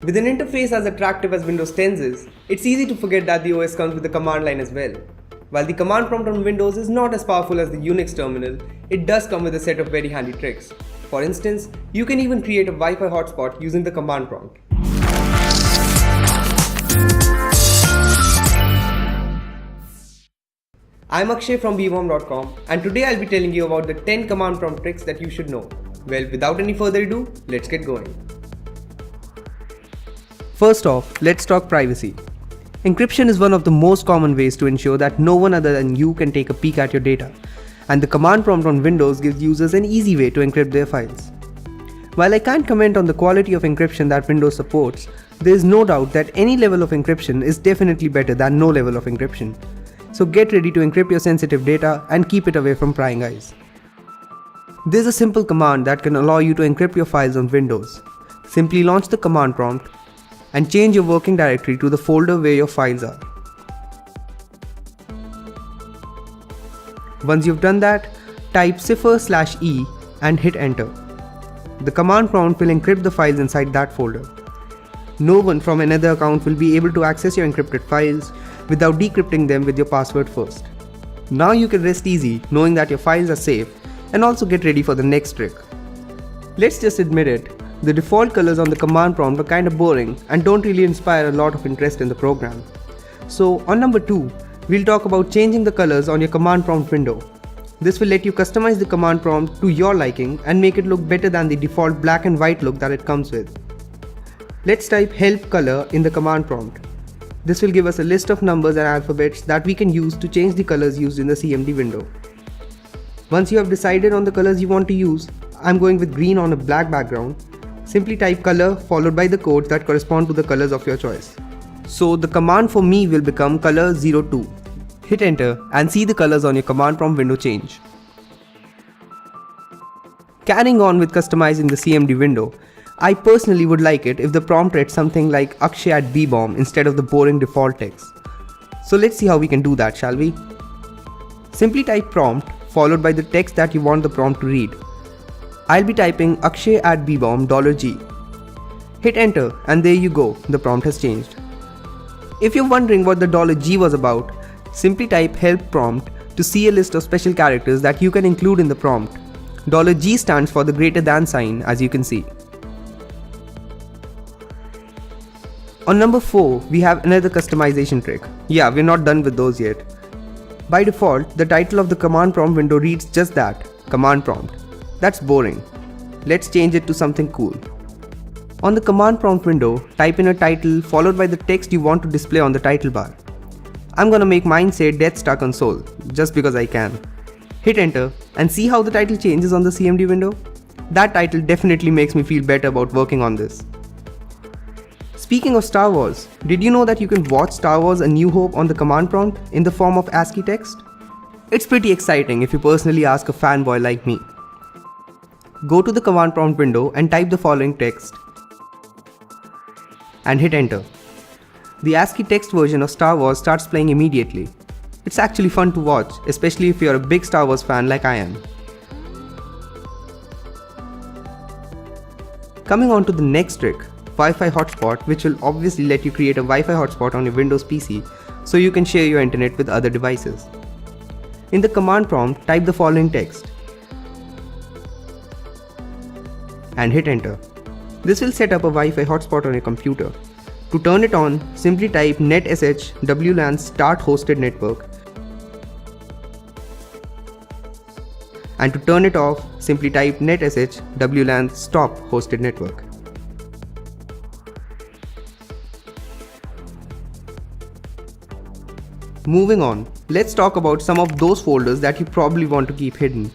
With an interface as attractive as Windows 10's is, it's easy to forget that the OS comes with a command line as well. While the command prompt on Windows is not as powerful as the Unix terminal, it does come with a set of very handy tricks. For instance, you can even create a Wi-Fi hotspot using the command prompt. I'm Akshay from bworm.com, and today I'll be telling you about the 10 command prompt tricks that you should know. Well, without any further ado, let's get going. First off, let's talk privacy. Encryption is one of the most common ways to ensure that no one other than you can take a peek at your data, and the command prompt on Windows gives users an easy way to encrypt their files. While I can't comment on the quality of encryption that Windows supports, there is no doubt that any level of encryption is definitely better than no level of encryption. So get ready to encrypt your sensitive data and keep it away from prying eyes. There's a simple command that can allow you to encrypt your files on Windows. Simply launch the command prompt and change your working directory to the folder where your files are. Once you've done that, type cipher/e and hit enter. The command prompt will encrypt the files inside that folder. No one from another account will be able to access your encrypted files without decrypting them with your password first. Now you can rest easy knowing that your files are safe, and also get ready for the next trick. Let's just admit it, the default colors on the command prompt are kinda boring and don't really inspire a lot of interest in the program. So on number 2, we'll talk about changing the colors on your command prompt window. This will let you customize the command prompt to your liking and make it look better than the default black and white look that it comes with. Let's type help color in the command prompt. This will give us a list of numbers and alphabets that we can use to change the colors used in the CMD window. Once you have decided on the colors you want to use, I'm going with green on a black background. Simply type color followed by the codes that correspond to the colors of your choice. So the command for me will become color 02. Hit enter and see the colors on your command prompt window change. Carrying on with customizing the CMD window, I personally would like it if the prompt read something like Akshay at bworm instead of the boring default text. So let's see how we can do that, shall we? Simply type prompt followed by the text that you want the prompt to read. I'll be typing Akshay at bworm $G. Hit enter and there you go, the prompt has changed. If you're wondering what the $G was about, simply type help prompt to see a list of special characters that you can include in the prompt. $G stands for the greater than sign, as you can see. On number 4, we have another customization trick. Yeah, we're not done with those yet. By default, the title of the command prompt window reads just that, command prompt. That's boring. Let's change it to something cool. On the command prompt window, type in a title followed by the text you want to display on the title bar. I'm gonna make mine say Death Star Console, just because I can. Hit enter and see how the title changes on the CMD window? That title definitely makes me feel better about working on this. Speaking of Star Wars, did you know that you can watch Star Wars A New Hope on the command prompt in the form of ASCII text? It's pretty exciting if you personally ask a fanboy like me. Go to the command prompt window and type the following text and hit enter. The ASCII text version of Star Wars starts playing immediately. It's actually fun to watch, especially if you're a big Star Wars fan like I am. Coming on to the next trick, Wi-Fi hotspot, which will obviously let you create a Wi-Fi hotspot on your Windows PC so you can share your internet with other devices. In the command prompt, type the following text and hit enter. This will set up a Wi-Fi hotspot on your computer. To turn it on, simply type netsh wlan start hosted network. And to turn it off, simply type netsh wlan stop hosted network. Moving on, let's talk about some of those folders that you probably want to keep hidden.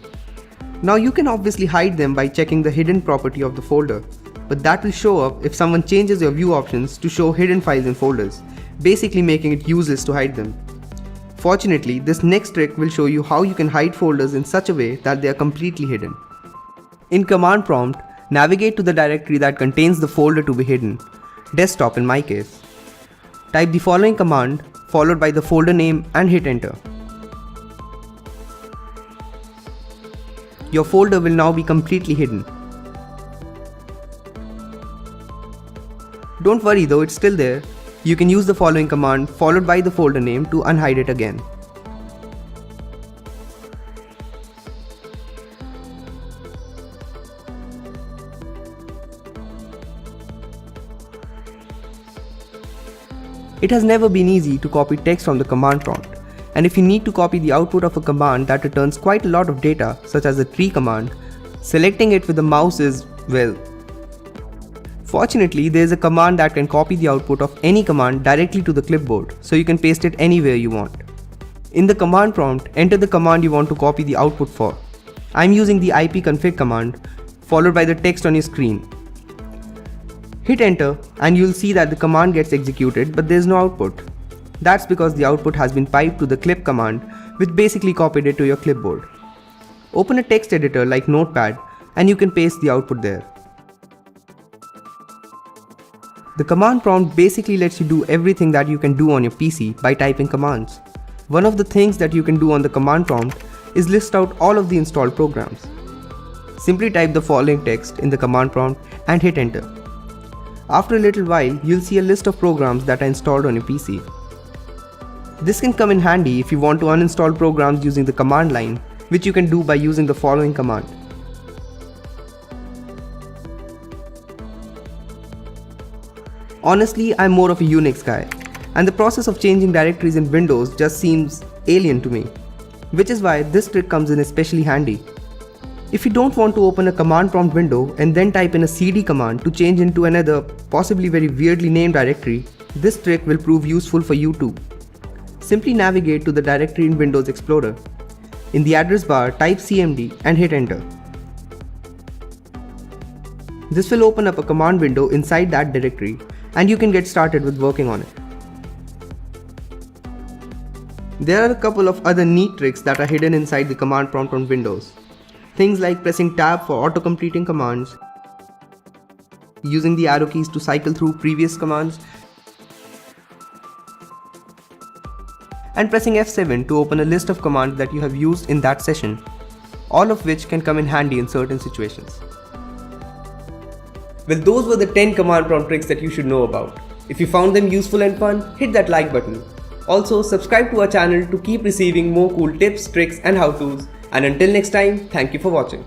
Now you can obviously hide them by checking the hidden property of the folder, but that will show up if someone changes your view options to show hidden files in folders, basically making it useless to hide them. Fortunately, this next trick will show you how you can hide folders in such a way that they are completely hidden. In command prompt, navigate to the directory that contains the folder to be hidden, desktop in my case. Type the following command followed by the folder name and hit enter. Your folder will now be completely hidden. Don't worry though, it's still there. You can use the following command followed by the folder name to unhide it again. It has never been easy to copy text from the command prompt, and if you need to copy the output of a command that returns quite a lot of data, such as the tree command, selecting it with the mouse is, well. Fortunately, there is a command that can copy the output of any command directly to the clipboard, so you can paste it anywhere you want. In the command prompt, enter the command you want to copy the output for. I am using the ipconfig command, followed by the text on your screen. Hit enter and you'll see that the command gets executed but there's no output. That's because the output has been piped to the clip command, which basically copied it to your clipboard. Open a text editor like Notepad and you can paste the output there. The command prompt basically lets you do everything that you can do on your PC by typing commands. One of the things that you can do on the command prompt is list out all of the installed programs. Simply type the following text in the command prompt and hit enter. After a little while, you'll see a list of programs that are installed on your PC. This can come in handy if you want to uninstall programs using the command line, which you can do by using the following command. Honestly, I'm more of a Unix guy, and the process of changing directories in Windows just seems alien to me, which is why this trick comes in especially handy. If you don't want to open a command prompt window and then type in a cd command to change into another, possibly very weirdly named directory, this trick will prove useful for you too. Simply navigate to the directory in Windows Explorer. In the address bar, type cmd and hit enter. This will open up a command window inside that directory and you can get started with working on it. There are a couple of other neat tricks that are hidden inside the command prompt on Windows. Things like pressing tab for auto-completing commands, using the arrow keys to cycle through previous commands, and pressing F7 to open a list of commands that you have used in that session, all of which can come in handy in certain situations. Well, those were the 10 command prompt tricks that you should know about. If you found them useful and fun, hit that like button. Also, subscribe to our channel to keep receiving more cool tips, tricks and how-tos. And until next time, thank you for watching.